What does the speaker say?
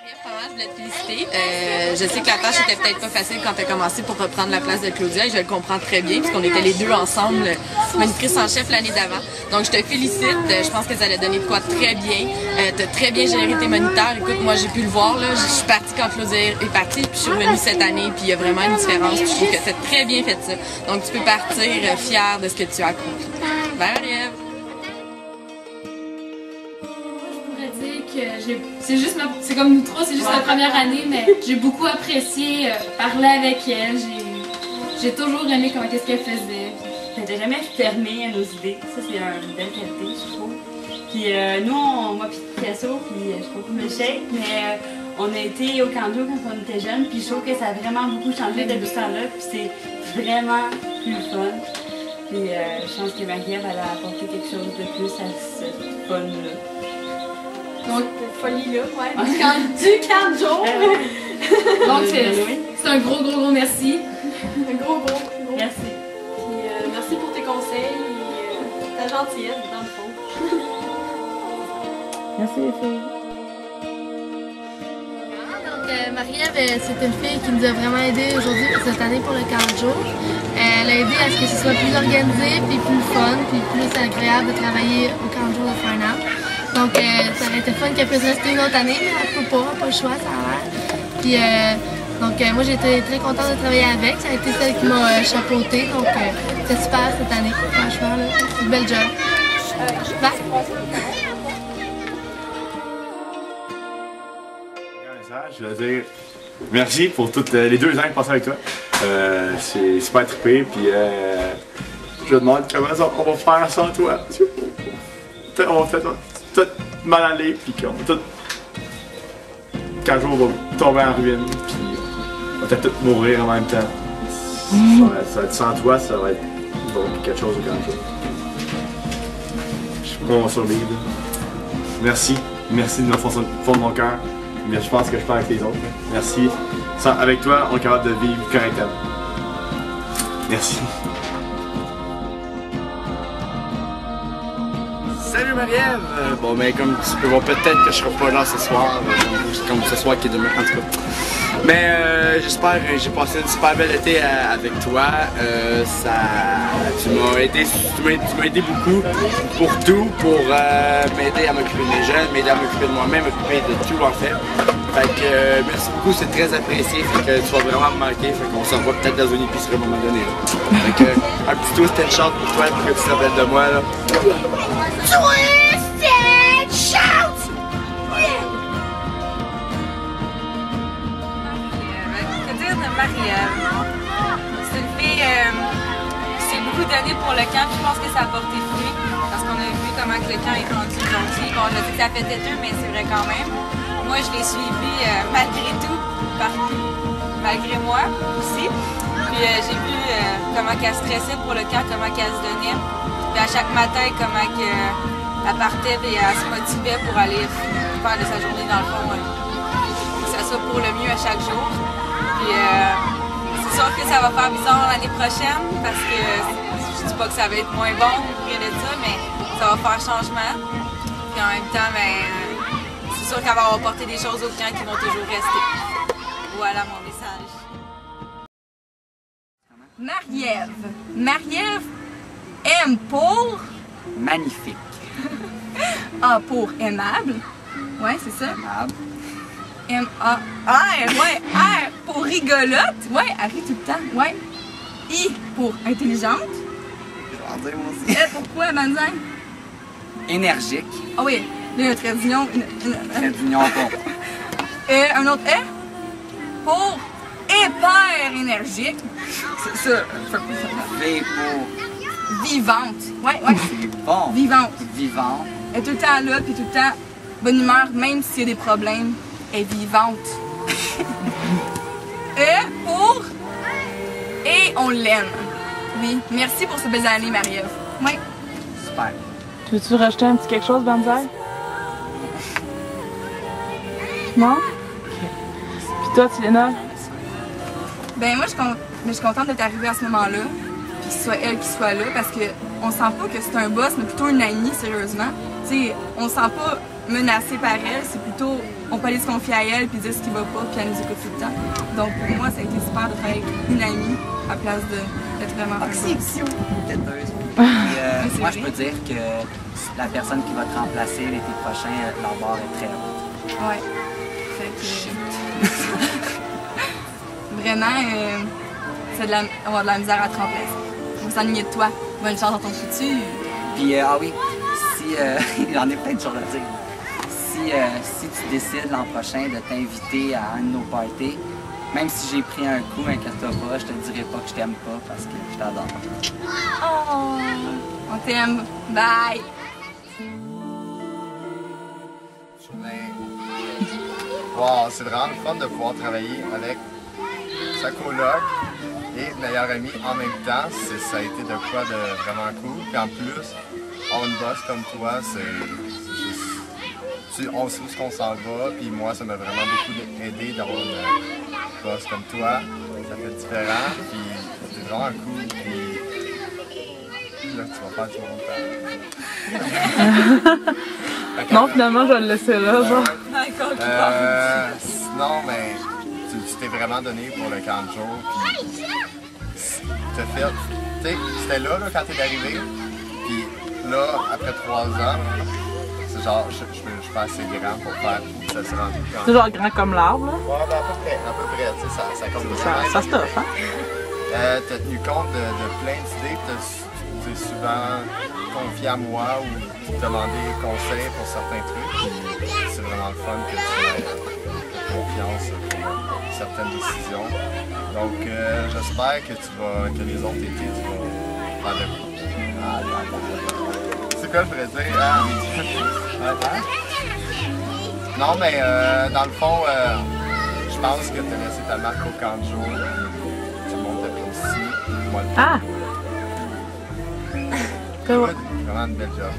Je voulais te féliciter. Je sais que la tâche était peut-être pas facile quand tu as commencé pour reprendre la place de Claudia et je le comprends très bien puisqu'on était les deux ensemble monitrices en chef l'année d'avant. Donc je te félicite. Je pense que ça allait donner de quoi très bien. Tu as très bien géré tes moniteurs. Écoute, moi j'ai pu le voir. Là. Je suis partie quand Claudia est partie puis je suis revenue cette année puis il y a vraiment une différence. Puis je trouve que tu as très bien fait ça. Donc tu peux partir fière de ce que tu as accompli. Bye Marie-Ève. C'est comme nous trois, c'est juste la première année, mais j'ai beaucoup apprécié parler avec elle. J'ai toujours aimé comment qu'est-ce qu'elle faisait. Elle n'était jamais fermée à nos idées. Ça, c'est une belle qualité, je trouve. Puis nous, moi puis Picasso, puis je sais pas comment le shake, mais on a été au camp d'eau quand on était jeunes, puis je trouve que ça a vraiment beaucoup changé depuis ce temps-là, puis c'est vraiment plus fun. Puis je pense que Marie-Ève, elle a apporté quelque chose de plus à ce fun-là. Donc, cette folie-là, ouais. Du camp de jour. Donc, c'est un gros merci. Un gros. Merci. Puis, merci pour tes conseils et ta gentillesse, dans le fond. Merci les filles. Donc, Marie-Ève, c'est une fille qui nous a vraiment aidé aujourd'hui, cette année pour le camp de jour. Elle a aidé à ce que ce soit plus organisé, puis plus fun, puis plus agréable de travailler au camp de jour de Fine Art. Donc, ça aurait été fun qu'elle puisse rester une autre année, mais elle peut pas le choix, ça a l'air. Puis, donc, moi, j'ai été très contente de travailler avec. Ça a été celle qui m'a chapeautée, donc c'était super cette année, franchement, là. C'est une belle job. Bye! Je veux dire merci pour toutes les 2 ans que passés avec toi. C'est super trippé, puis je me demande comment on va faire sans toi. On va faire tout mal aller, puis qu'on va tout. Qu'un jour on va tomber en ruine, puis on va peut-être tous mourir en même temps. Ça va être sans toi, ça va être quelque chose de grand chose. Je sais qu'on va survivre. Merci de me fond de mon cœur. Mais je pense que je parle avec les autres. Merci. Avec toi, on est capable de vivre correctement. Merci. Salut Marie-Ève! Bon, mais comme tu peux voir, peut-être que je serai pas là ce soir, comme ce soir qui est demain, en tout cas. Mais j'espère que j'ai passé une super belle été avec toi. Tu m'as aidé beaucoup pour tout, pour m'aider à m'occuper des jeunes, m'aider à m'occuper de moi-même, m'occuper de tout en fait. Fait que merci beaucoup, c'est très apprécié. Fait que tu vas vraiment me manquer. Fait qu'on se revoit peut-être dans une épicerie à un moment donné. Là. Fait que un petit toast and shout pour toi pour que tu te rappelles de moi là. Twist and shout! Que dire de Marie-Ève? C'est une fille qui s'est beaucoup donnée pour le camp, je pense que ça a porté fruit parce qu'on a vu comment que le camp est rendu aujourd'hui. Bon, je sais que ça fait têteux, mais c'est vrai quand même. Moi, je l'ai suivi malgré tout, partout, malgré moi aussi. Puis j'ai vu comment qu'elle stressait pour le camp, comment qu'elle se donnait. Puis à chaque matin, comment qu'elle partait et elle se motivait pour aller faire de sa journée dans le fond. Que ça soit pour le mieux à chaque jour. Puis c'est sûr que ça va faire bizarre l'année prochaine parce que je dis pas que ça va être moins bon ou rien de ça, mais ça va faire changement. Puis en même temps, c'est sûr qu'elle va apporter des choses au camp qui vont toujours rester. Voilà mon message. Marie-Ève. Marie-Ève aime pour... Magnifique. A pour aimable. Ouais, c'est ça. Aimable. M-A-R, ouais. R pour rigolote. Ouais, elle rit tout le temps. Ouais. I pour intelligente. Je vais en dire moi aussi. E pour quoi, Manzin? Énergique. Ah oui, là, il y a un trait d'union. Trait d'union pour. Et un autre E pour hyper énergique. C'est ça. V pour. Vivante. Ouais. C'est bon. Vivante. Vivante. Elle est tout le temps là, puis tout le temps bonne humeur, même s'il y a des problèmes. Elle est vivante. Et on l'aime. Oui. Merci pour ces belles années, Marie-Ève. Oui. Super. Tu veux-tu rajouter un petit quelque chose, Banzai? Non? Ok. Puis toi, Tiléna? Ben moi, je suis contente d'être arrivée à ce moment-là. Puis que ce soit elle qui soit là, parce qu'on sent pas que c'est un boss, mais plutôt une amie, sérieusement. Tu sais, on sent pas menacée par elle, c'est plutôt on peut aller se confier à elle puis dire ce qui va pas puis elle nous écoute tout le temps. Donc pour moi ça a été super de travailler avec une amie à place d'être vraiment têteuse. Moi je peux dire que la personne qui va te remplacer l'été prochain, leur barre est très haute. Ouais. Fait que vraiment on va de la misère à te remplacer. On va s'ennuyer de toi. Bonne chance dans ton futur. Puis ah oui, si j'en ai plein de choses à dire. Si tu décides l'an prochain de t'inviter à un de nos parties, même si j'ai pris un coup, inquiète-toi pas, je te dirai pas que je t'aime pas parce que je t'adore. Oh, on t'aime. Bye. Wow, c'est vraiment le fun de pouvoir travailler avec sa coloc et meilleure amie en même temps. Ça a été de quoi de vraiment cool. Puis en plus, avoir une boss comme toi, on sait où ce qu'on s'en va, puis moi ça m'a vraiment beaucoup aidé d'avoir une boss comme toi. Ça fait différent, puis c'est vraiment cool. Puis là, tu vas faire du montage. Non, finalement, je vais le laisser là, genre. Sinon, mais tu t'es vraiment donné pour le camp de jour, puis t'as fait, tu sais, c'était là quand t'es arrivé, puis là, après 3 ans, c'est genre, je suis pas assez grand pour faire où ça se rend. C'est genre grand comme l'arbre, là? Ouais, ben à peu près, tu sais, ça compte vraiment. Ça stuff, hein? T'as tenu compte de plein d'idées, t'as souvent confié à moi ou demandé conseil pour certains trucs, puis c'est vraiment le fun que tu aies confiance pour certaines décisions. Donc j'espère que les autres étés, tu vas faire de quoi. C'est quoi je pourrais dire? Non, mais dans le fond, je pense que tu as laissé ta marque au camp de jour. Tout le monde t'apprécie. Moi, ah! Vraiment une belle job.